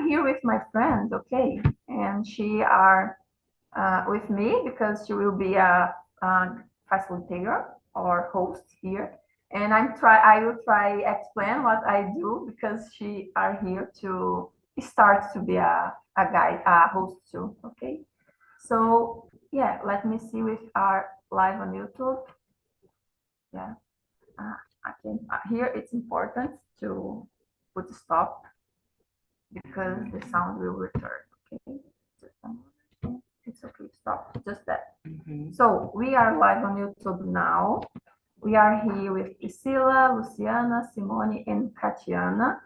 here with my friend, okay, and she are with me because she will be a facilitator or host here. And I will try explain what I do because she are here to start to be a guide, a host too. Okay. So yeah, let me see with our live on YouTube. Yeah. I can here it's important to put stop because the sound will return. Okay. It's okay. Stop. Just that. So we are live on YouTube now. We are here with Priscilla, Luciana, Simone, and Katiana.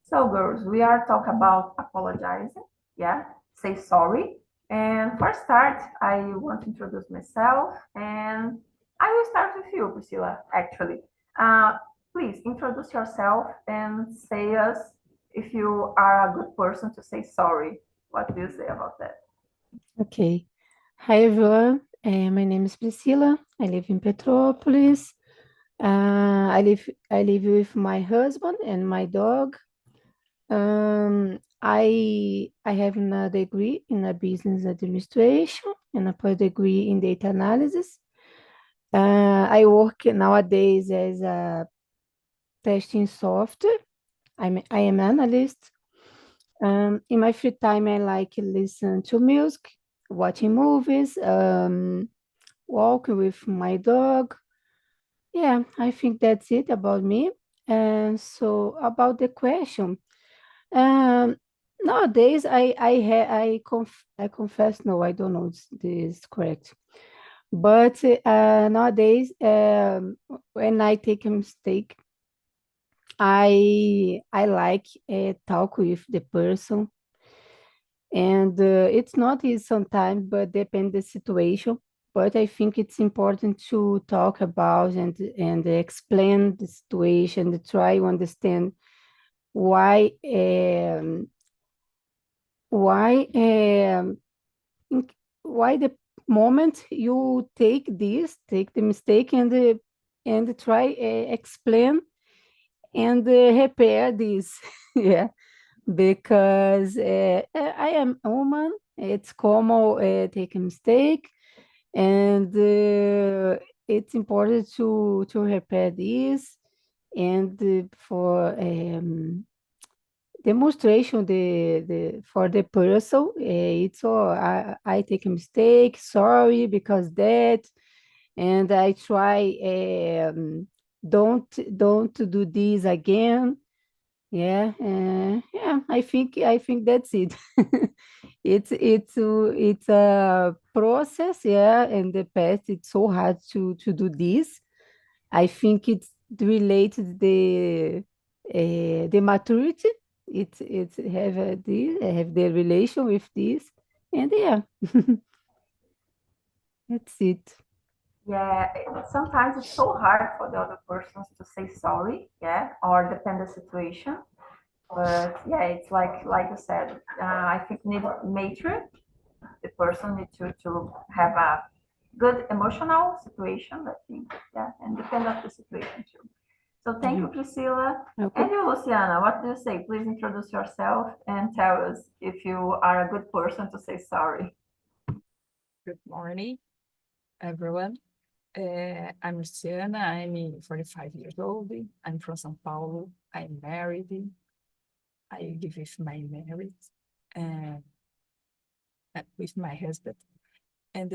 So girls, we are talking about apologizing. Yeah, say sorry. And for start, I want to introduce myself, and I will start with you, Priscilla. Actually, uh, please introduce yourself and say us if you are a good person to say sorry. What do you say about that? Okay. Hi, everyone. My name is Priscila. I live in Petrópolis. I live with my husband and my dog. I have a degree in a business administration and a post degree in data analysis. I work nowadays as a testing software. I am analyst. In my free time, I like listen to music, watching movies, walk with my dog. Yeah, I think that's it about me. And so about the question, um, nowadays I confess no, I don't know if this is correct. But nowadays, when I take a mistake, I like talk with the person, and it's not easy sometimes, but depend the situation. But I think it's important to talk about and explain the situation, to try to understand why why um, why the moment you take the mistake and try explain and repair this. Yeah, because I am woman. It's common take a mistake, and it's important to repair this and for demonstration the for the person. It's all I take a mistake. Sorry because that, and I try don't do this again. Yeah, yeah. I think that's it. It's a process. Yeah, in the past it's so hard to do this. I think it's related the maturity. It's have this have the relation with this, and yeah, that's it. Yeah, sometimes it's so hard for the other persons to say sorry, yeah, or depend the situation. But yeah, it's like you said, I think need mature. The person need to have a good emotional situation. I think, yeah, and depend of the situation too. So thank you, Priscilla. Okay. And you, Luciana, what do you say? Please introduce yourself and tell us if you are a good person to say sorry. Good morning, everyone. I'm Luciana. I'm 45 years old. I'm from São Paulo. I'm married. I live with my married and with my husband. And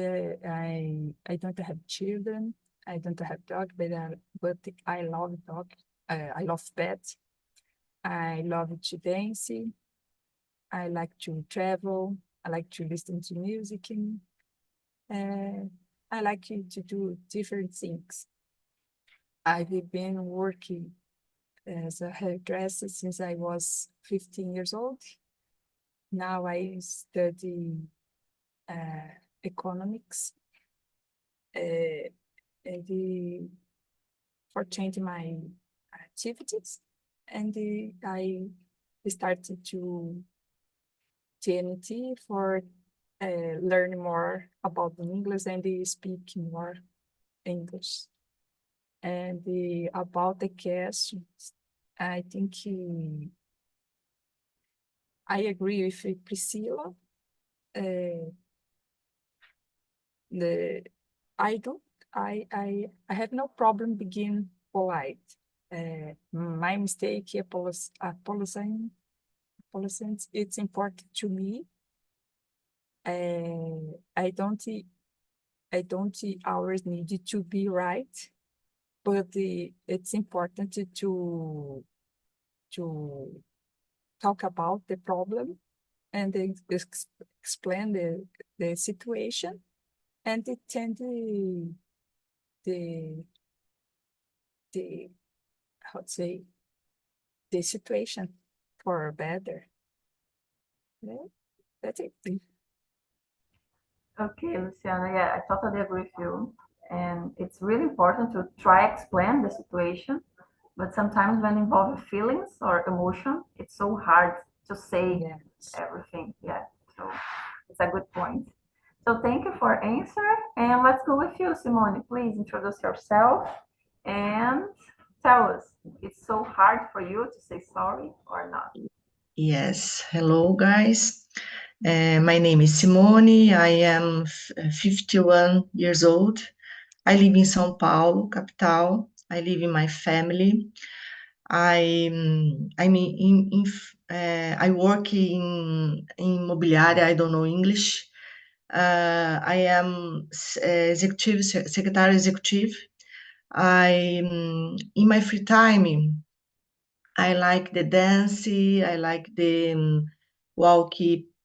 I don't have children. I don't have dog, but I love dog. I love pets. I love to dance. I like to travel. I like to listen to music. Uh, I like to do different things. I've been working as a hairdresser since I was 15 years old. Now I study economics uh, and for changing my activities. And I started to TNT for learn more about the English and speak more English. And about the questions, I think I agree with Priscilla. I have no problem being polite. My mistake, apologizing, it's important to me. I don't always need to be right, but it's important to talk about the problem and then explain the situation and attend the how to say the situation for better. Yeah, that's it. Okay, Luciana, yeah, I totally agree with you. And it's really important to try explain the situation, but sometimes when involved feelings or emotion, it's so hard to say Yes. everything. Yeah, so it's a good point. So thank you for answer, and let's go with you, Simone. Please introduce yourself and tell us, it's so hard for you to say sorry or not? Yes, hello guys. My name is Simone. I am 51 years old. I live in São Paulo, capital. I live in my family. I work in imobiliária. I don't know English. I am secretary executive. In my free time, I like the dance, I like the walk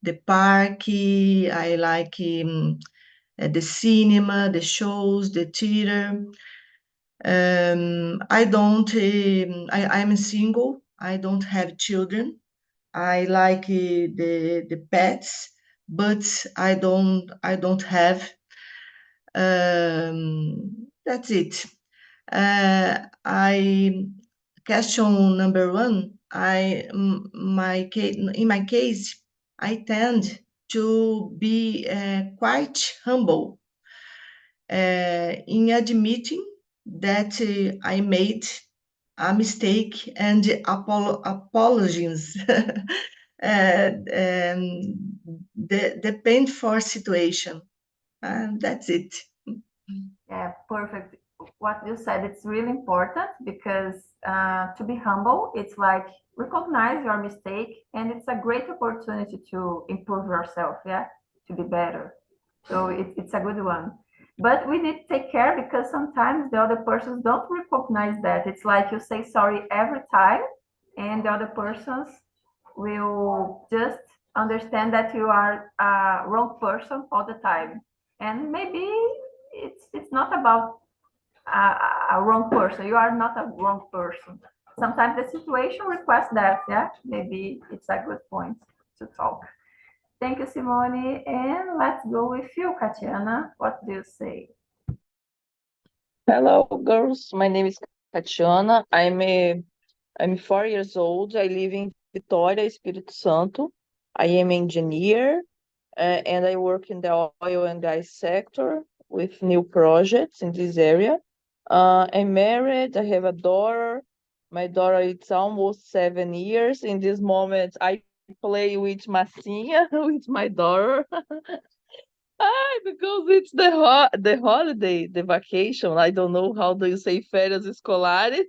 the park, I like the cinema, the shows, the theater. I'm single. I don't have children. I like the pets, but I don't have. That's it. I Question number one. In my case, I tend to be quite humble in admitting that I made a mistake and apologies. The painful situation. And that's it. Yeah, perfect. What you said, it's really important because to be humble, it's like recognize your mistake and it's a great opportunity to improve yourself, yeah, to be better. So it's a good one. But we need to take care because sometimes the other persons don't recognize that. It's like you say sorry every time and the other persons will just understand that you are a wrong person all the time. And maybe it's not about a wrong person. You are not a wrong person. Sometimes the situation requests that. Yeah, maybe it's a good point to talk. Thank you, Simone. And let's go with you, Katiana. What do you say? Hello, girls. My name is Tatiana. I'm 4 years old. I live in Vitória, Espírito Santo. I am engineer, and I work in the oil and gas sector with new projects in this area. I'm married. I have a daughter. My daughter is almost 7 years. In this moment, I play with Massinha, with my daughter. Because it's the holiday, the vacation. I don't know how do you say férias escolares.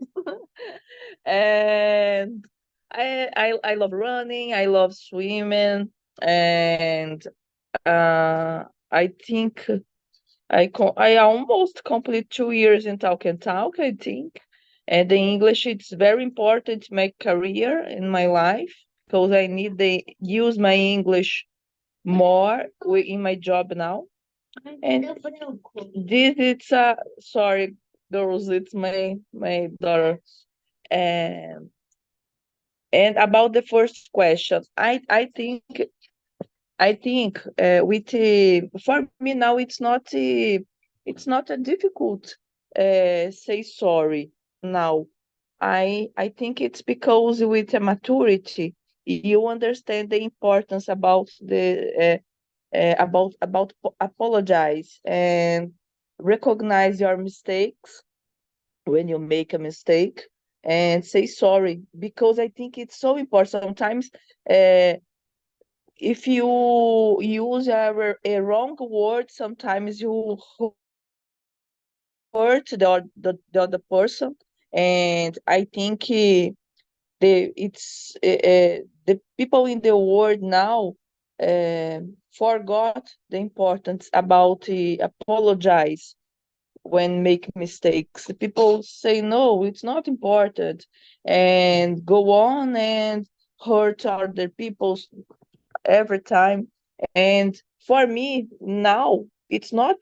And I love running, I love swimming, and I think I almost complete 2 years in Talk and Talk, I think. And the English it's very important to make career in my life because I need to use my English more in my job now. And this it's sorry girls, it's my daughter. And about the first question, I think with for me now it's not a difficult say sorry now. I think it's because with a maturity you understand the importance about the about apologize and recognize your mistakes when you make a mistake and say sorry because I think it's so important. Sometimes uh, if you use a wrong word, sometimes you hurt the other person. And I think the people in the world now forgot the importance about apologize when make mistakes. People say no, it's not important, and go on and hurt other people every time. And for me now, it's not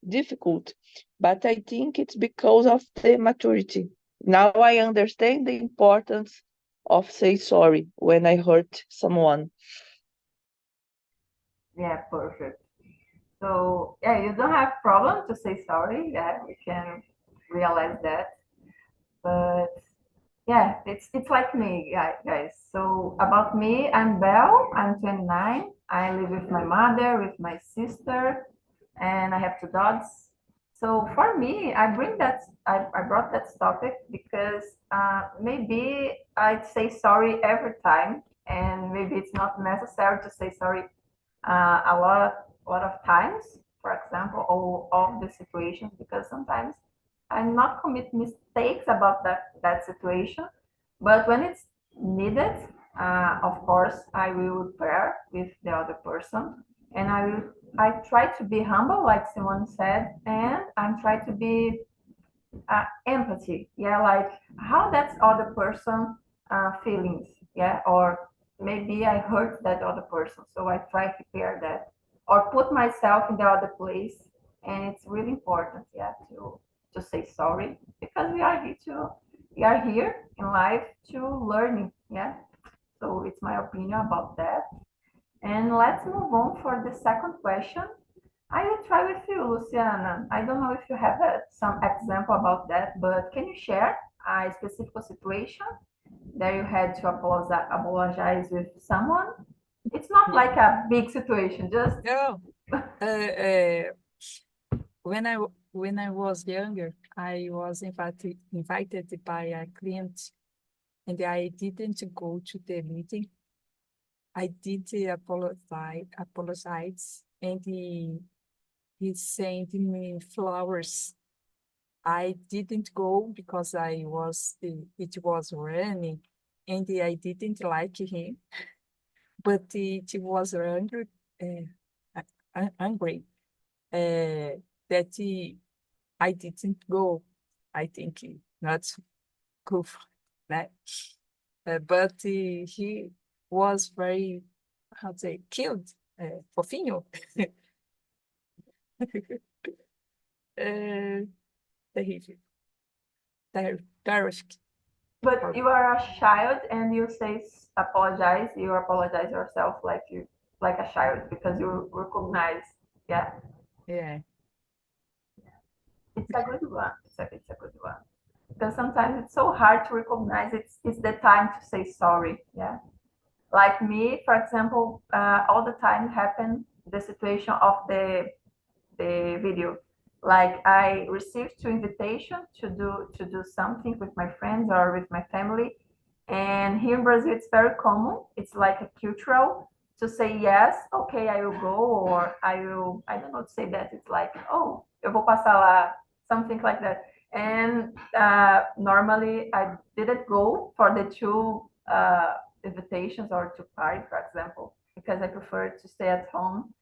difficult, but I think it's because of the maturity. Now I understand the importance of say sorry when I hurt someone. Yeah, perfect. So yeah, you don't have problem to say sorry. Yeah, we can realize that. But yeah, it's like me, guys. So about me, I'm Belle. I'm 29. I live with my mother, with my sister, and I have two dogs. So for me, I brought that topic because maybe I'd say sorry every time, and maybe it's not necessary to say sorry a lot of times. For example, all of the situations, because sometimes I not commit mistakes about that situation, but when it's needed, of course, I will repair with the other person, and I try to be humble, like someone said, and I'm trying to be empathy. Yeah, like how that's other person feelings. Yeah, or maybe I hurt that other person, so I try to repair that or put myself in the other place. And it's really important, yeah, to say sorry, because we are here in life to learning. Yeah, so it's my opinion about that. And let's move on for the second question. I will try with you, Luciana. I don't know if you have some example about that, but can you share a specific situation that you had to apologize with someone? It's not like a big situation, just No, when I was younger, I was invited by a client, and I didn't go to the meeting. I did apologize, and he sent me flowers. I didn't go because it was raining, and I didn't like him, but it was angry that I didn't go. I think not good for that. But he was very, how to say, cute, fofinho. Terrível. Darwish. but you are a child and you say apologize, you apologize yourself like a child because you recognize. Yeah, Yeah. it's a good one. It's a good one. Because sometimes it's so hard to recognize it's the time to say sorry. Yeah, like me, for example, all the time happen the situation of the video. Like I received two invitation to do something with my friends or with my family, and here in Brazil it's very common. It's like a cultural to say yes, okay, I will go, or I don't know to say that. It's like, oh, eu vou passar lá, something like that. And normally I didn't go for the two invitations or to party, for example, because I prefer to stay at home.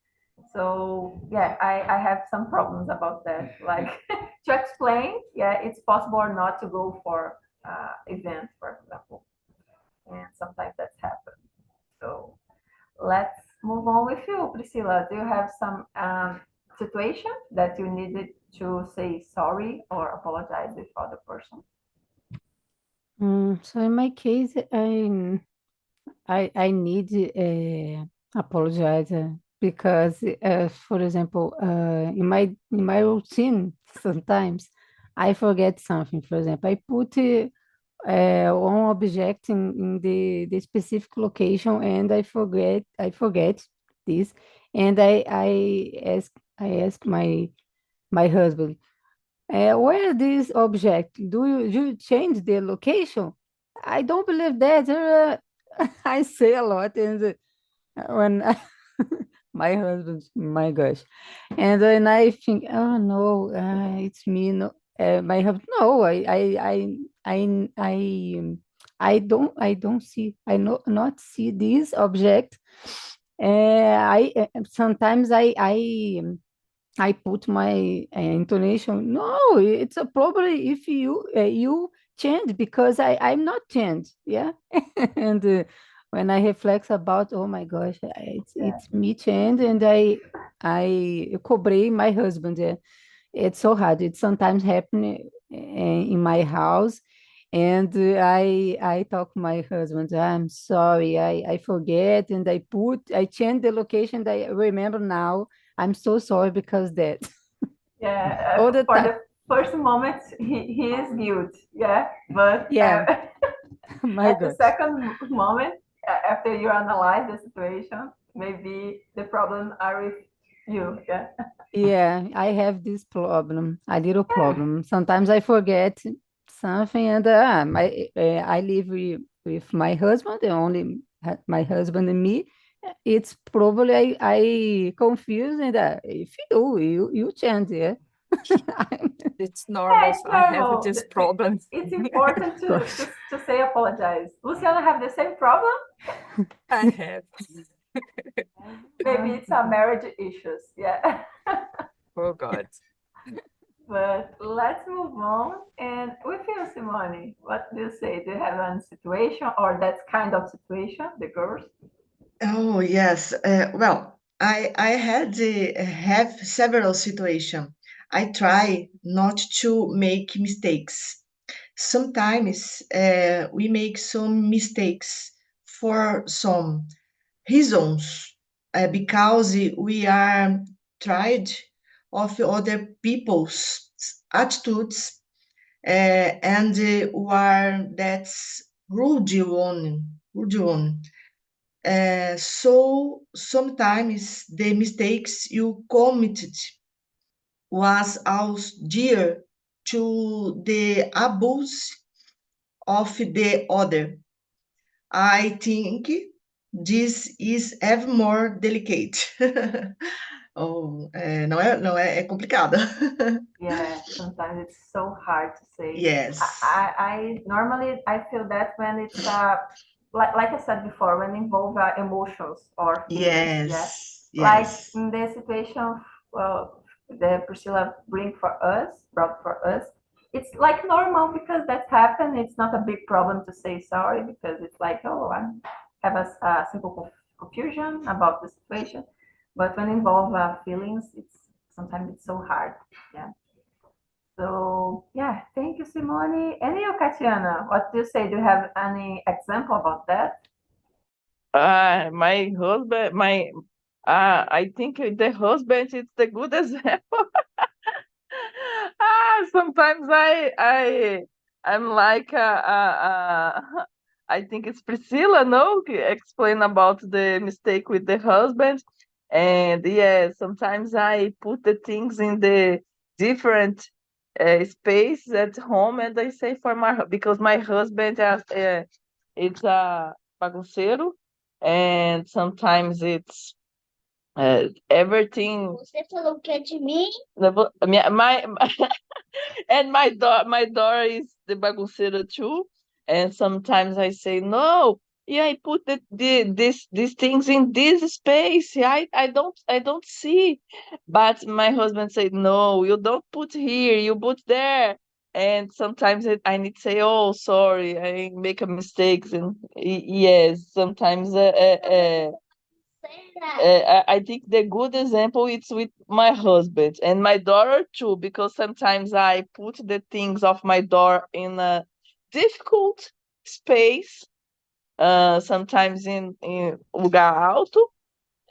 So yeah, I have some problems about that. Like to explain, yeah, it's possible or not to go for events, for example, and sometimes that's happened. So let's move on with you, Priscilla. Do you have some situation that you needed to say sorry or apologize with other person? So in my case, I need apologize because, for example, in my routine, sometimes I forget something. For example, I put one object in the specific location, and I forget this, and I ask my husband, where this object? Do you change the location? I don't believe that. I say a lot, and when my husband, my gosh, and when I think, oh no, it's me. No, my husband, no, I don't see, I not see this object. I sometimes I put my intonation. No, it's a probably if you change because I'm not changed. Yeah, and when I reflect about, oh my gosh, Yeah. it's me changed, and I cobrei my husband. Yeah. It's so hard. It sometimes happen in my house, and I talk to my husband. I'm sorry, I forget, and I change the location that I remember now. I'm so sorry because that Yeah, all the for time. the first moment, he is guilt. Yeah, but Yeah, my at the gosh. second moment, after you analyze the situation, maybe the problem are with you. Yeah. Yeah, I have this problem, a little problem. Sometimes I forget something, and I live with my husband, and only my husband and me. It's probably I confuse, and if you change, yeah. It's Yeah, normal. it's So I have normal. this problem. It's important Gosh. to say apologize. Luciana have the same problem? I have. Maybe it's a marriage issues. Yeah. Oh God. But let's move on. And with you, Simone, what do you say? Do you have a situation or that kind of situation, the girls? Oh, yes. Well, I had have several situations. I try not to make mistakes. Sometimes we make some mistakes for some reasons, because we are tried of other people's attitudes, and were that's rude one. So sometimes the mistakes you committed was also due to the abuse of the other. I think this is even more delicate. Oh, não é complicado. Yeah, sometimes it's so hard to say. Yes, I normally I feel that when it's like I said before, when involve emotions or feelings. Yeah, yes, like yes, in the situation that Priscilla brought for us. It's like normal because that's happened. It's not a big problem to say sorry because it's like, oh, I have a simple confusion about the situation. But when involve feelings, it's sometimes it's so hard. Yeah. So yeah, thank you, Simone. And you, Katiana, what do you say? Do you have any example about that? My husband, I think the husband is the good example. Sometimes I'm like I think it's Priscilla, no, explain about the mistake with the husband, and yeah, sometimes I put the things in the different space at home, and I say for because my husband it's a bagunceiro, and sometimes it's everything. Você falou que é de mim? My and my daughter is the bagunceira too. And sometimes I say, no, yeah, I put these things in this space. I don't see. But my husband said, no, you don't put here, you put there. And sometimes I need to say, oh, sorry, I make a mistakes. And yes, sometimes I think the good example is with my husband and my daughter too, because sometimes I put the things of my daughter in a difficult space, sometimes in lugar alto,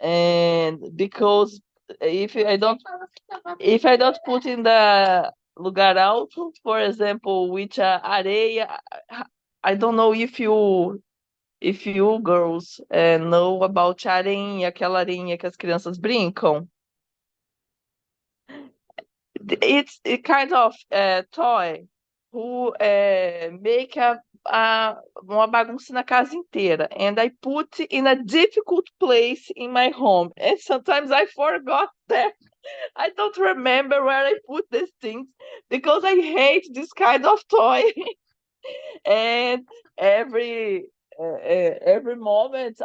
and because if I don't put in the lugar alto, for example, with areia, I don't know if you girls know about areinha, aquela areinha que as crianças brincam. It's a kind of toy who make a uma bagunça na casa inteira, and I put in a difficult place in my home, and sometimes I forgot that. I don't remember where I put these things because I hate this kind of toy. And every moment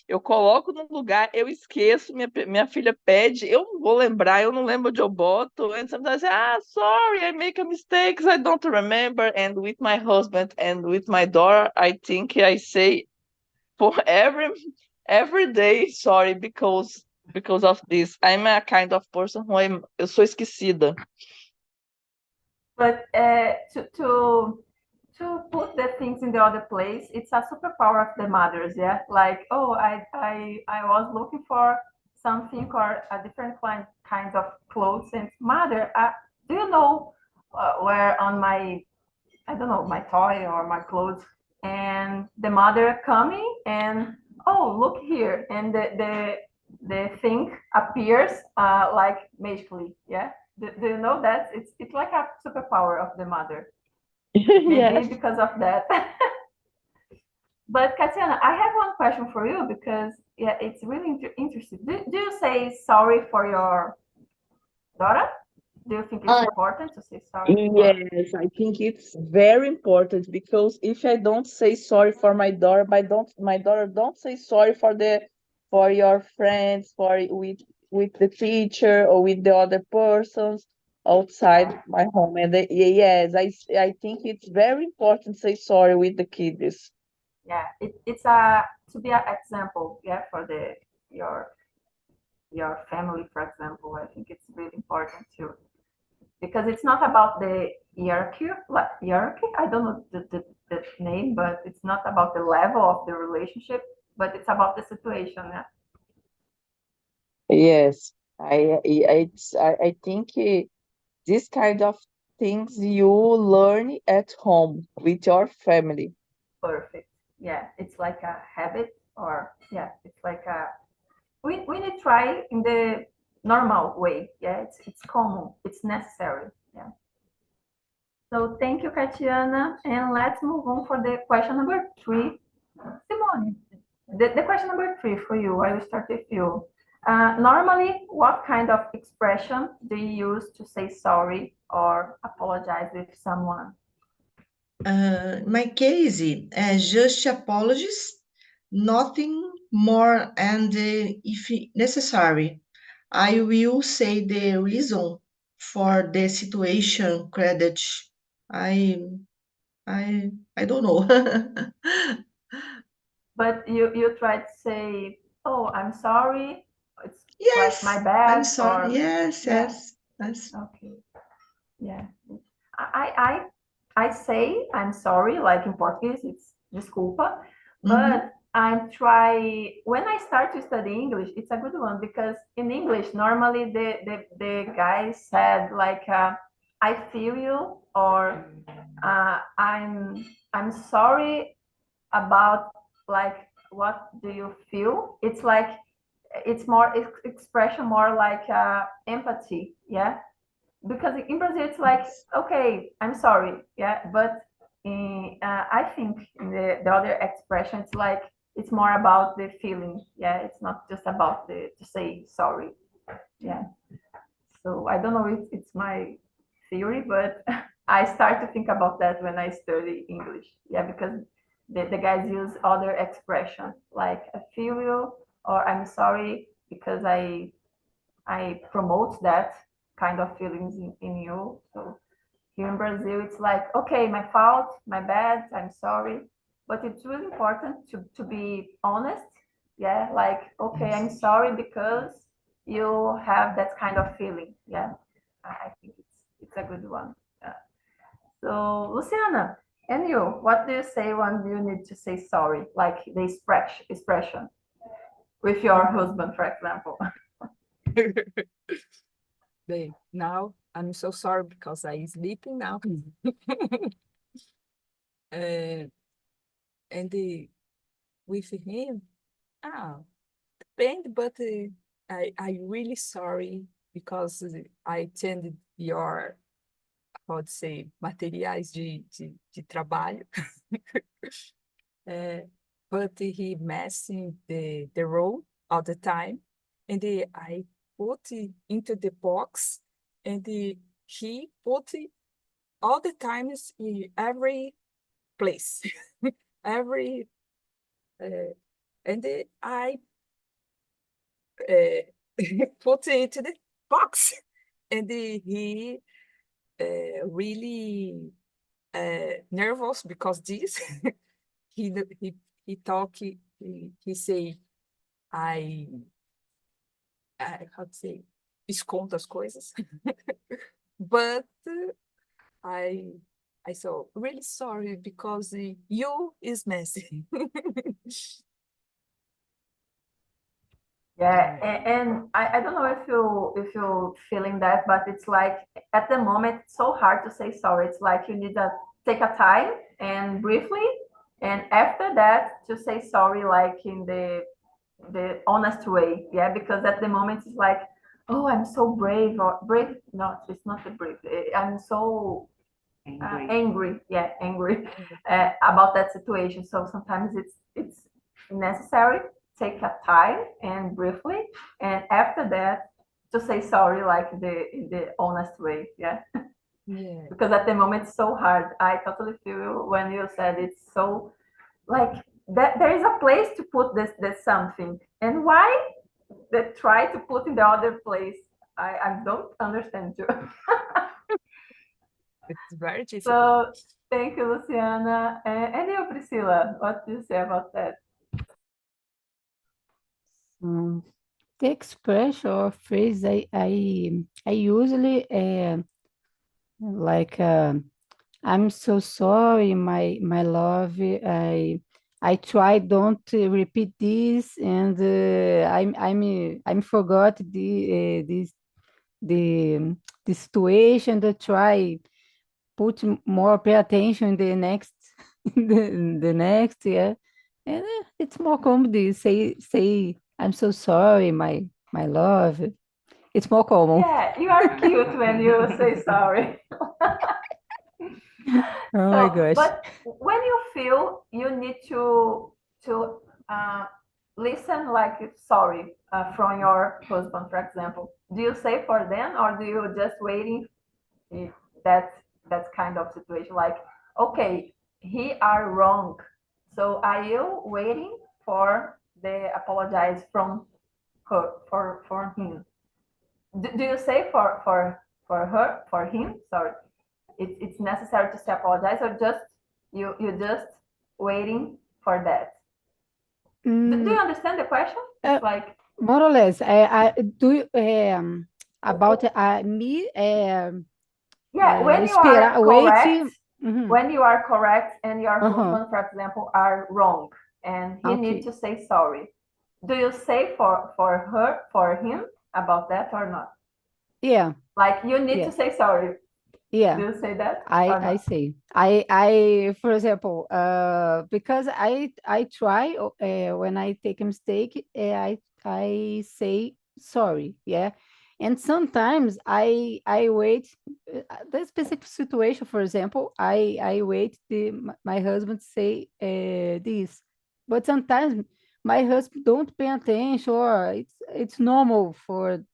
eu coloco num lugar, eu esqueço, minha filha pede, eu não vou lembrar, eu não lembro onde eu boto, and sometimes sorry, I make a mistakes, I don't remember, and with my husband and with my daughter, I think I say for every day sorry because of this. I'm a kind of person eu sou esquecida. But to put the things in the other place, it's a superpower of the mothers, yeah. Like, oh, I was looking for something or a different kinds of clothes, and mother, do you know where on my, I don't know, my toy or my clothes? And the mother coming and, oh, look here, and the thing appears like magically, yeah. Do you know that it's like a superpower of the mother? Maybe Yes. because of that. But Katiana, I have one question for you because yeah, it's really interesting. Do you say sorry for your daughter? Do you think it's important to say sorry? Yes, I think it's very important because if I don't say sorry for my daughter, my daughter don't say sorry for your friends, with the teacher or with the other persons outside my home. And yes, I think it's very important to say sorry with the kids. Yeah, it's a to be an example, yeah, for your family, for example. I think it's really important too. Because it's not about the hierarchy, I don't know the name, but it's not about the level of the relationship, but it's about the situation. Yeah? Yes, I think this kind of things you learn at home with your family. Perfect. Yeah, it's like a habit, or yeah, it's like a we need to try in the normal way. Yeah, it's common, it's necessary. Yeah. So thank you, Katiana, and let's move on for the question number 3. Simone, the question number 3 for you. I will start with you. Normally, what kind of expression do you use to say sorry or apologize with someone? My case, just apologies, nothing more, and if necessary, I will say the reason for the situation credit. I I don't know. But you try to say, "Oh, I'm sorry. It's like my Yes, I'm bad," sorry. or Yes, yeah, yes. okay, yeah. I I say I'm sorry, like in Portuguese, it's desculpa, Mhm. but I try when I start to study English, it's a good one because in English normally the guy said like I feel you or I'm sorry about like what do you feel? It's like it's more expression more like empathy, yeah, because in Brazil it's like okay, I'm sorry, yeah, but I think in the other expression it's like it's more about the feeling, yeah, it's not just about the to say sorry, yeah. So I don't know if it's my theory, but I start to think about that when I study English, yeah, because the guys use other expression like I feel you or I'm sorry because I promote that kind of feelings in you. So here in Brazil, it's like, okay, my fault, my bad, I'm sorry. But it's really important to be honest. Yeah, like, okay, I'm sorry because you have that kind of feeling. Yeah, I think it's a good one. Yeah. So, Luciana, and you, what do you say when you need to say sorry? Like the expression with your husband, for example. Bem, now I'm so sorry because I'm sleeping now. And with him, depend, but I really sorry because I attended your pode ser materiais de trabalho. But he messing the roll all the time, and I put it into the box, and he put it all the times in every place, every and I put it into the box, and he really nervous because this he talk he say I how to say escondo as coisas, but I so really sorry because you is messy. Yeah, and I don't know if you feeling that, but it's like at the moment it's so hard to say sorry. It's like you need to take a time and briefly, and after that to say sorry, like in the honest way. Yeah, because at the moment it's like, oh, I'm so brave or brave. No, it's not the brave. I'm so angry. Yeah, angry about that situation. So sometimes it's necessary take a time and briefly, and after that to say sorry, like the honest way. Yeah, Yeah. because at the moment it's so hard. I totally feel when you said it's so like that there is a place to put this something, and why they try to put in the other place. I don't understand too. It's very difficult. So thank you, Luciana. And you, Priscilla, what do you say about that? The expression or phrase I usually like I'm so sorry, my love. I try don't repeat this, and I'm forgot the the situation. To try put more pay attention in the next the next, yeah, and it's more common to say I'm so sorry, my love. It's more common. Yeah, you are cute when you say sorry. Oh my So, gosh. but when you feel you need to listen like it's sorry from your husband, for example, do you say for them or do you just waiting eh, that that kind of situation? Like, okay, he are wrong, so are you waiting for the apologize from her for him? Do you say for her for him? Sorry, it's necessary to say apologize or just you just waiting for that. Do you understand the question? Uh, It's like More or less. I do about me yeah, when you are esperar, wait. correct, Mhm. when you are correct and your Uh-huh. husband, for example, are wrong and he needs Okay. to say sorry. Do you say for him about that or not? Yeah. Like you need Yeah. to say sorry. Yeah. Do you say that I or I not? say I for example because I try when I take a mistake I say sorry, yeah, and sometimes I wait the specific situation, for example, I wait my husband say this, but sometimes my husband don't pay attention, or it's normal for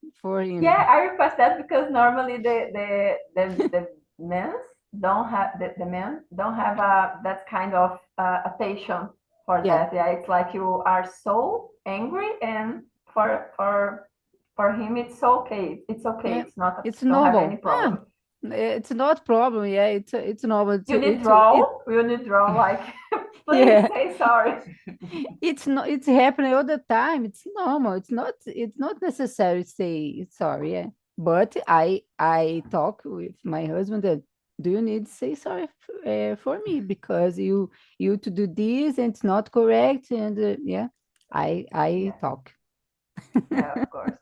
him. Yeah, I request that because normally the men don't have the men don't have that kind of attention for Yeah. that. Yeah, it's like you are so angry, and for him it's okay. It's okay. Yeah, It's not it's don't have any normal. problem. It's not problem. Yeah, it's normal. You need It draw. You need draw. Like, please yeah. say sorry. It's not. It's happening all the time. It's normal. It's not necessary to say sorry. Yeah, but I talk with my husband that do you need to say sorry for me because you to do this and it's not correct, and yeah, I Yeah. talk. Yeah, of course.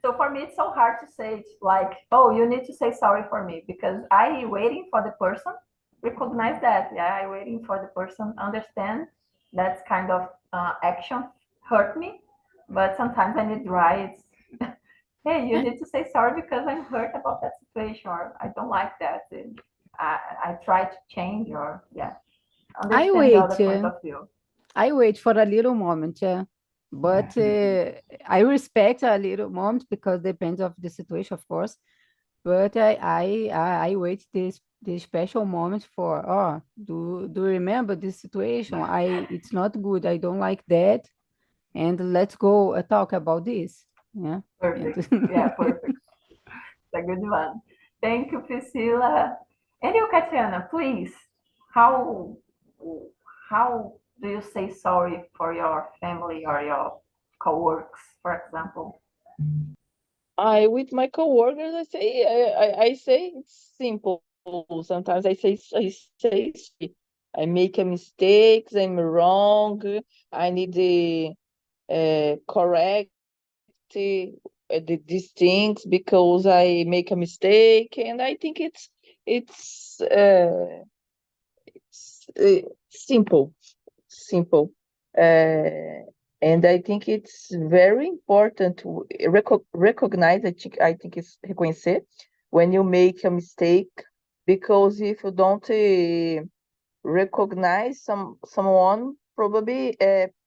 So for me, it's so hard to say it like, oh, you need to say sorry for me because I waiting for the person recognize that. Yeah, I waiting for the person understand that kind of action hurt me, but sometimes I need right hey, you need to say sorry because I'm hurt about that situation, or I don't like that. And I try to change, or yeah, I understand the wait. other point of view. I wait for a little moment, yeah. But I respect a little moment because depends of the situation, of course. But I wait this special moment for, oh, do you remember this situation? It's not good. I don't like that. And let's go talk about this. Yeah. Perfect. And Yeah, perfect. It's a good one. Thank you, Priscilla. And you, Katiana, please, how how do you say sorry for your family or your co-works, for example? I with my coworkers, I say it's simple. Sometimes I say I make a mistakes. I'm wrong. I need to correct these things because I make a mistake, and I think it's simple, simple. Uh, and I think it's very important to recognize. I think it's reconhecer when you make a mistake, because if you don't recognize, someone probably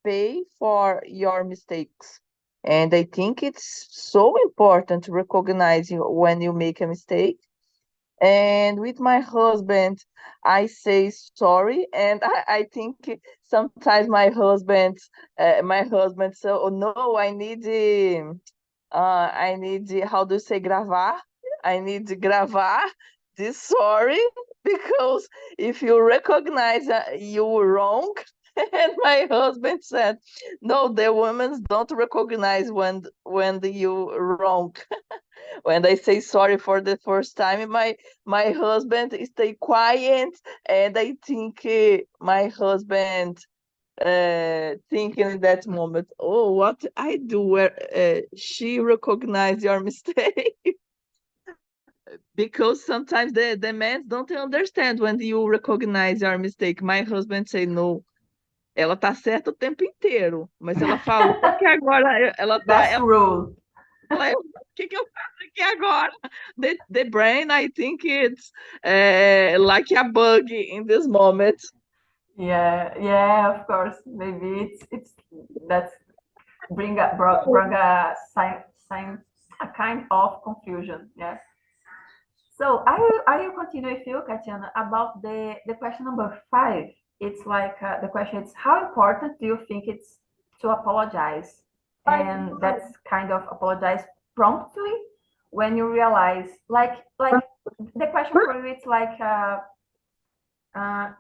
pay for your mistakes. And I think it's so important to recognize when you make a mistake. And with my husband, I say sorry, and I think sometimes my husband say, "Oh no, I need, how do you say, gravar? I need to gravar this sorry, because if you recognize you were wrong." And my husband said, "No, the women don't recognize when you wrong." When I say sorry for the first time, my husband stay quiet, and I think my husband thinking in that moment, "Oh, what I do where she recognize your mistake." Because sometimes the men don't understand when you recognize your mistake. My husband say, "No, ela tá certa o tempo inteiro, mas ela falou que agora Best rule. o que eu faço aqui agora?" The brain, I think it's like a bug in this moment. Yeah, yeah, of course. Maybe it's that's bring a a kind of confusion. Yeah. So I will continue with you, Katiana, about the question number 5. It's like the question is, how important do you think it's to apologize? And that's kind of apologize promptly when you realize, like the question for you, it's like,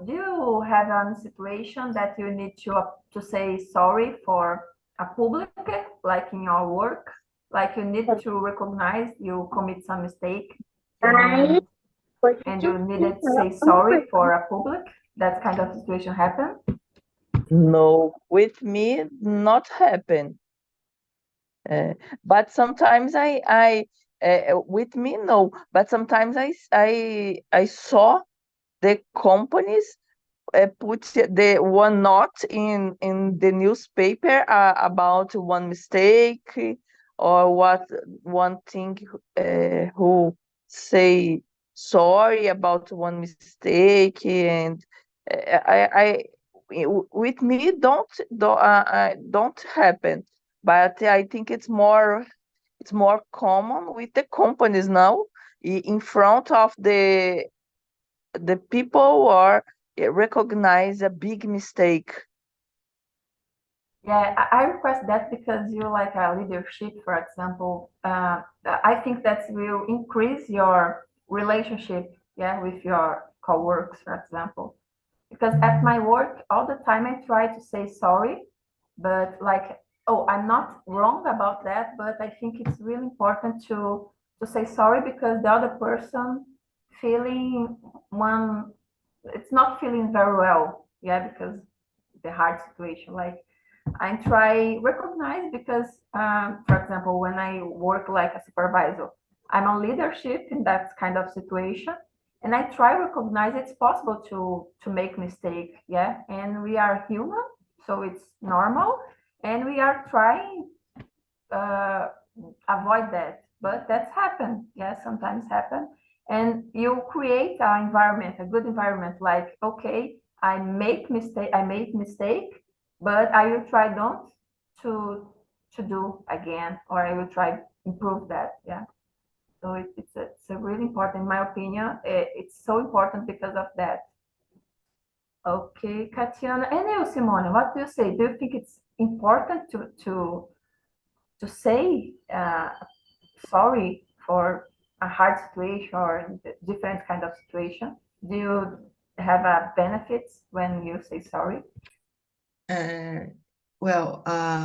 do you have a situation that you need to say sorry for a public, like in your work, like you need to recognize you commit some mistake, and you needed to say sorry for a public? That kind of situation happen? No, with me, not happen. But sometimes with me, no. But sometimes I saw the companies put the one note in the newspaper about one mistake, or what one thing, who say sorry about one mistake. And with me don't happen. But I think it's more common with the companies now, in front of the people, or recognize a big mistake. Yeah, I request that because you like a leadership, for example. I think that will increase your relationship, yeah, with your coworkers, for example. Because at my work, all the time I try to say sorry, but like, oh, I'm not wrong about that, but I think it's really important to say sorry because the other person feeling one, it's not feeling very well, yeah, because the hard situation. Like I try recognize because, for example, when I work like a supervisor, I'm on leadership in that kind of situation, and I try recognize it's possible to make mistake, yeah, and we are human, so it's normal, and we are trying uh, avoid that, but that's happened. Yes, sometimes happen. And you create an environment, a good environment, like, okay, I made mistake, but I will try don't to do again, or I will try improve that. Yeah. So it's a really important, in my opinion. It's so important because of that. Okay, Katiana. And you, Simone, what do you say? Do you think it's important to say sorry for a hard situation or different kind of situation? Do you have a benefits when you say sorry? Well,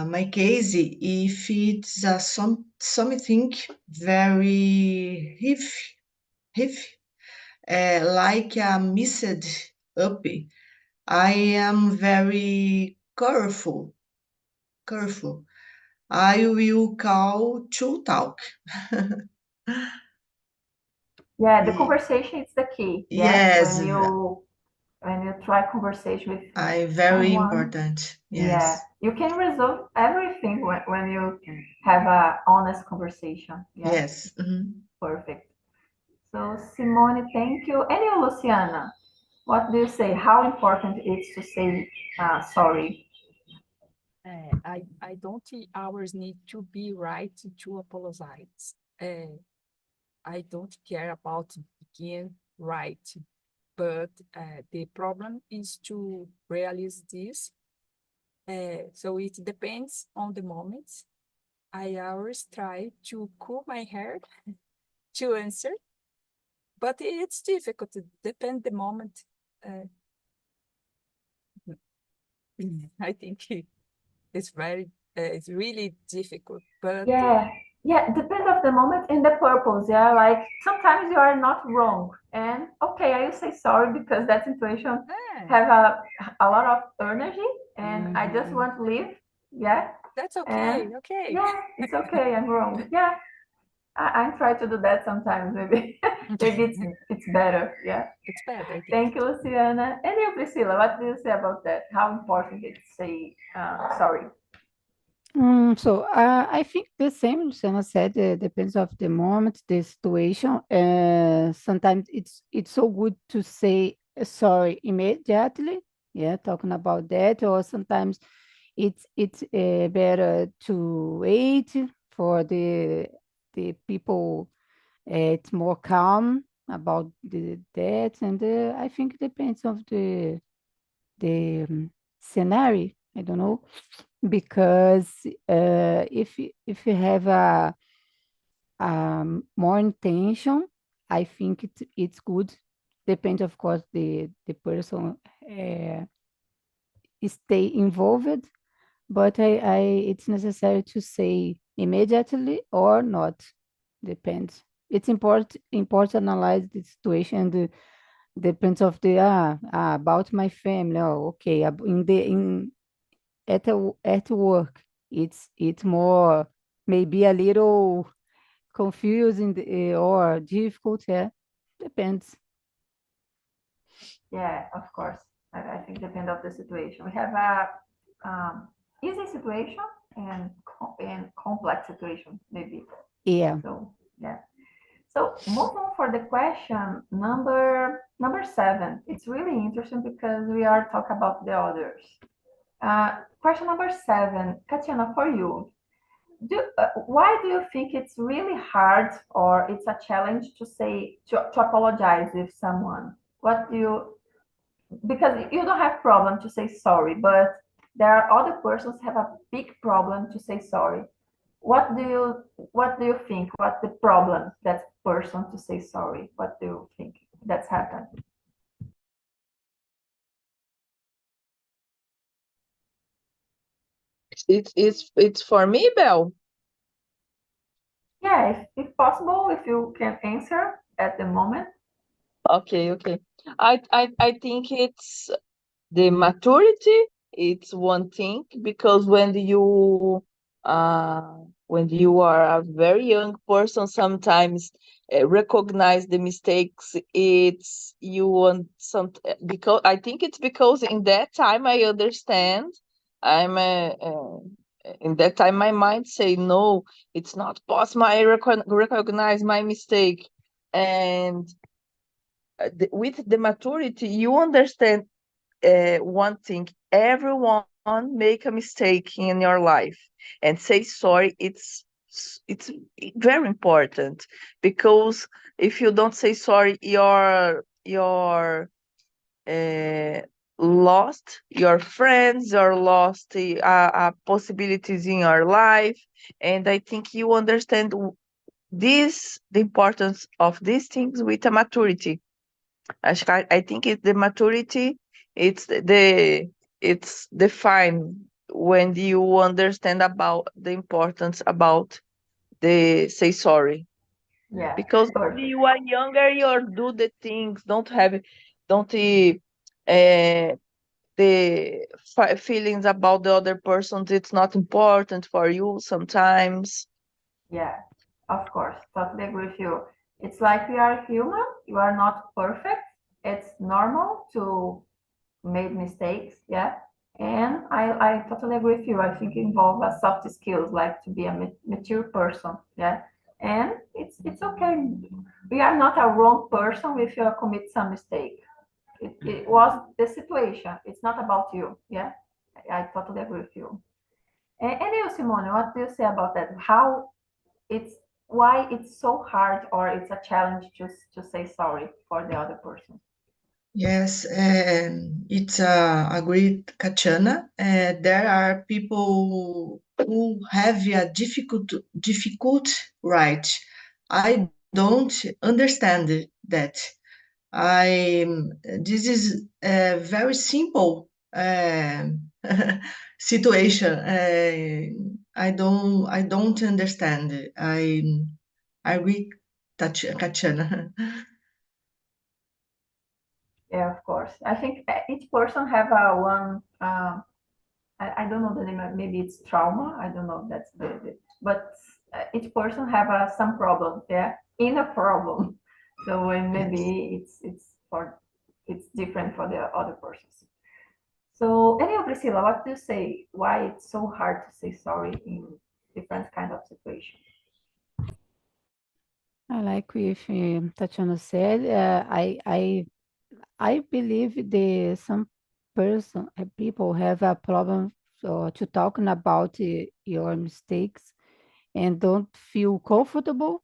my case, if it's something very heavy, like a messed up, I am very careful. I will call to talk. Yeah, the conversation is the key. Yeah, Yes, when you try conversation with very someone, important. yeah, Yes, you can resolve everything when you have a honest conversation. Yeah, yes. Mhm. perfect. So Simone, thank you. And you, Luciana, what do you say? How important it is to say sorry? I don't think ours need to be right to apologize. I don't care about being right, but the problem is to realize this. So it depends on the moment. I always try to cool my hair to answer, but it's difficult. It depends the moment. Uh, I think it's really difficult, but Yeah, yeah, depend of the moment and the purpose. Yeah, like sometimes you are not wrong, and okay, I will say sorry because that situation have a lot of energy, and I just want to leave. Yeah, that's okay. and Okay, yeah, it's okay. I'm wrong. Yeah, I try to do that sometimes. Maybe maybe it's better. Yeah. it's better, I think. Thank you, Luciana. And you, Priscilla, what do you say about that? How important it is to say sorry? I think the same Luciana said, depends of the moment, the situation. Sometimes it's so good to say sorry immediately. Yeah, talking about that, or sometimes it's better to wait for the people. It's more calm about that, and I think it depends of the scenario. I don't know because if you have a more intention, I think it's good. Depends, of course, the person stay involved, but I it's necessary to say immediately or not. Depends. It's important to analyze the situation. Depends of the about my family. Oh, okay. In at work, it's more maybe a little confusing or difficult. Yeah, depends. Yeah, of course. I think depend of the situation. We have a easy situation and complex situation maybe. Yeah. So yeah. So move on for the question number 7. It's really interesting because we are talking about the others. Question number 7, Katiana, for you. Why do you think it's really hard or it's a challenge to say to apologize with someone? What do you, because you don't have problem to say sorry, but there are other persons have a big problem to say sorry. What do you think? What the problem that person to say sorry? What do you think that's happened? It's for me, Belle. Yeah, if possible, if you can answer at the moment. Okay. I think it's the maturity. It's one thing because when you are a very young person, sometimes recognize the mistakes. It's you want some because I think it's because in that time I understand I'm In that time, my mind say, no, it's not possible. I recognize my mistake. And with the maturity, you understand one thing: everyone make a mistake in your life, and say sorry. It's very important, because if you don't say sorry, you're uh, lost your friends, or lost possibilities in your life. And I think you understand the importance of these things with a maturity. I think the maturity, it's defined when you understand about the importance about the say sorry. Yeah, Because when perfect. you are younger, you do the things, don't the feelings about the other person, it's not important for you sometimes. Yeah, of course, totally agree with you. It's like we are human, you are not perfect. It's normal to make mistakes, yeah. And I totally agree with you. I think it involves a soft skills, like to be a mature person, yeah. And it's okay. We are not a wrong person if you commit some mistake. It was the situation. It's not about you, yeah. I totally agree with you. And you, Simone, what do you say about that? How it's why it's so hard or it's a challenge just to say sorry for the other person? Yes, it's a great Kachana. There are people who have a difficult right. I don't understand that. I This is a very simple situation. I don't understand. I read Kachana. Yeah, of course. I think each person have a one. I don't know the name. Maybe it's trauma. I don't know if that's but each person have some problem. Yeah, in a problem. So when Yes. maybe it's different for the other persons. So anyway, Priscilla, what do you say? Why it's so hard to say sorry in different kind of situations? I like if Tatiana said, I believe some people have a problem to talking about your mistakes and don't feel comfortable,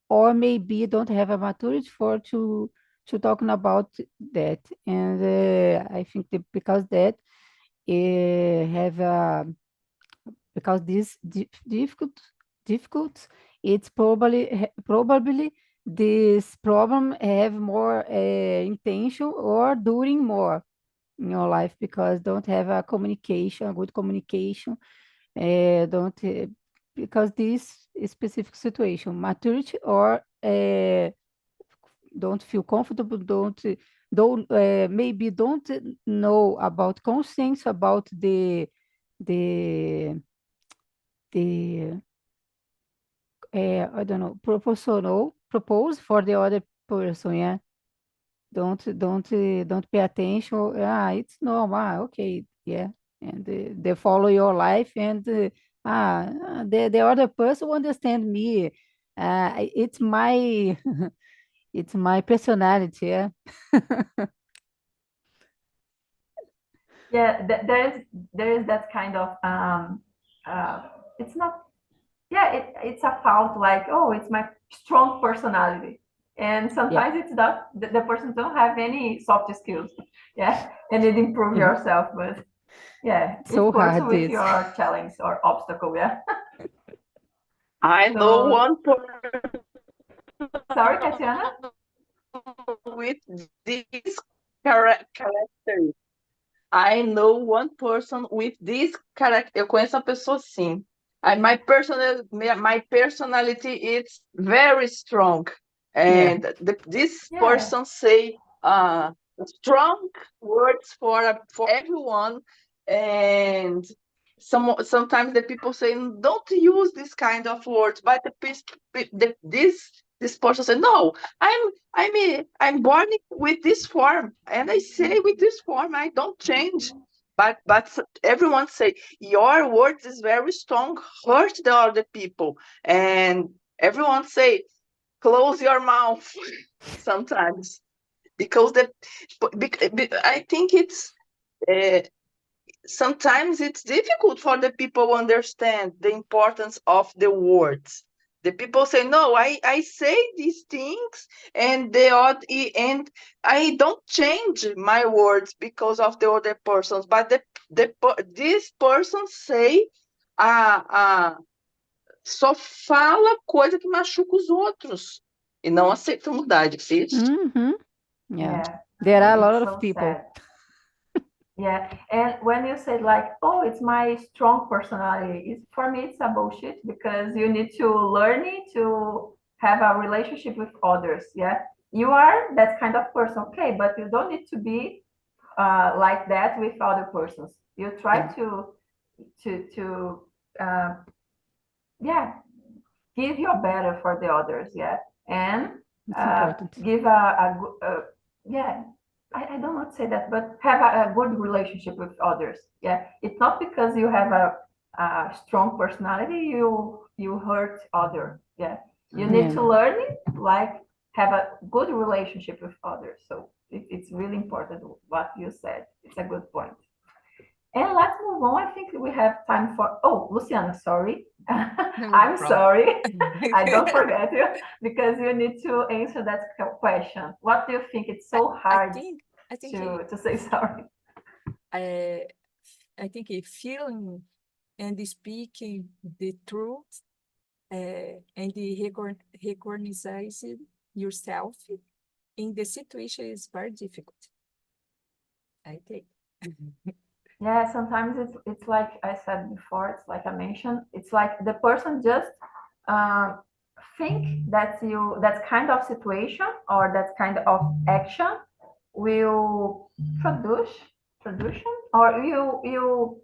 or maybe don't have a maturity for to talking about that. And I think that because that have because this difficult, it's probably this problem have more intention or doing more in your life, because don't have a good communication, don't because this specific situation, maturity, or don't feel comfortable, don't maybe don't know about conscience about the the I don't know, propose for the other person, yeah. Don't pay attention. It's normal. Okay, yeah. And they follow your life, and the other person will understand me. It's my it's my personality, yeah. Yeah, there is that kind of uh, it's not, yeah, it's a fault, like, oh, it's my strong personality, and Yeah. sometimes it's not, the person don't have any soft skills, yeah, and it improve Yeah. yourself, but yeah, each So person hard with this. your challenge or obstacle, yeah. I know So one person sorry, Tatiana. with this character. I know one person with this character. Eu conheço uma pessoa assim. And my personality is very strong. Yeah. And this Yeah, person say strong words for everyone. And sometimes the people say, don't use this kind of words. But this person say, no, I'm born with this form, and I say with this form, I don't change. But everyone say your words is very strong, hurt the other people, and everyone say close your mouth sometimes because I think it's sometimes it's difficult for the people to understand the importance of the words. The people say, no, I say these things and and I don't change my words because of the other persons, but this person say só fala coisa que machuca os outros e não aceita mudar, difícil. Mhm. Yeah. Yeah. There are a lot It's of so people. sad. Yeah, and when you say like, oh, it's my strong personality, for me it's a bullshit because you need to learn it to have a relationship with others. Yeah, you are that kind of person, okay, but you don't need to be like that with other persons. You try Yeah. to yeah, give your better for the others. Yeah, and It's important. give yeah, I don't want to say that, but have a good relationship with others. Yeah, it's not because you have a strong personality you hurt other. Yeah, you need Yeah. to learn it, like have a good relationship with others. So it's really important what you said. It's a good point. And let's move on. I think we have time for. Oh, Luciana, sorry. I'm problem. sorry. I don't forget you because you need to answer that question. What do you think? It's so hard I think to say sorry. I think feeling and speaking the truth and recognizing yourself in the situation is very difficult. I think. Yeah, sometimes it's like I said before, it's like I mentioned, it's like the person just think that that kind of situation or that kind of action will production or you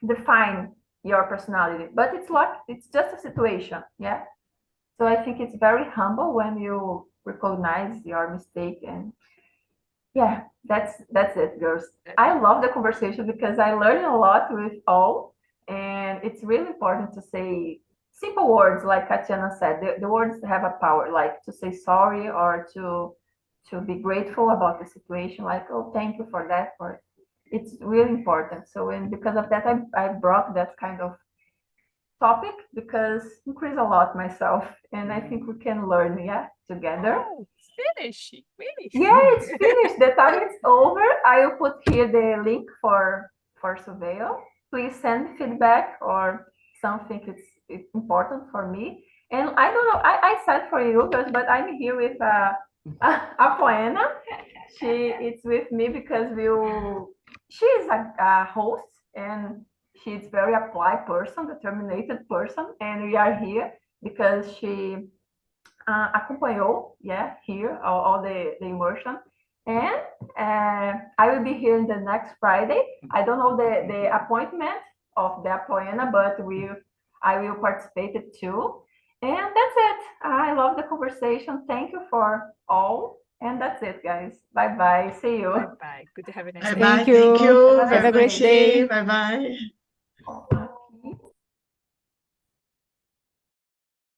define your personality, but it's like it's just a situation. Yeah, so I think it's very humble when you recognize your mistake. And yeah, that's it, girls. I love the conversation because I learned a lot with all, and it's really important to say simple words like Katiana said. The words have a power, like to say sorry or to be grateful about the situation, like, oh, thank you for that. Or it's really important. So, and because of that, I brought that kind of topic because increase a lot myself, and I think we can learn, yeah, together. Oh, finish. Yeah, it's finished. The time is over. I will put here the link for surveil. Please send feedback or something it's important for me. And I don't know, I said for you guys, but I'm here with a Poena. It's with me because she's a host and she's very applied person, determined person, and we are here because she acompanhou, yeah, here all the immersion. And I will be here the next Friday. I don't know the appointment of the Apoena, but I will participate it too. And that's it. I love the conversation. Thank you for all. And that's it, guys. Bye bye. See you. Bye bye. Good to have a nice Bye day. bye. Thank you. Thank you. Have a Very great much. day. Bye bye. Oh,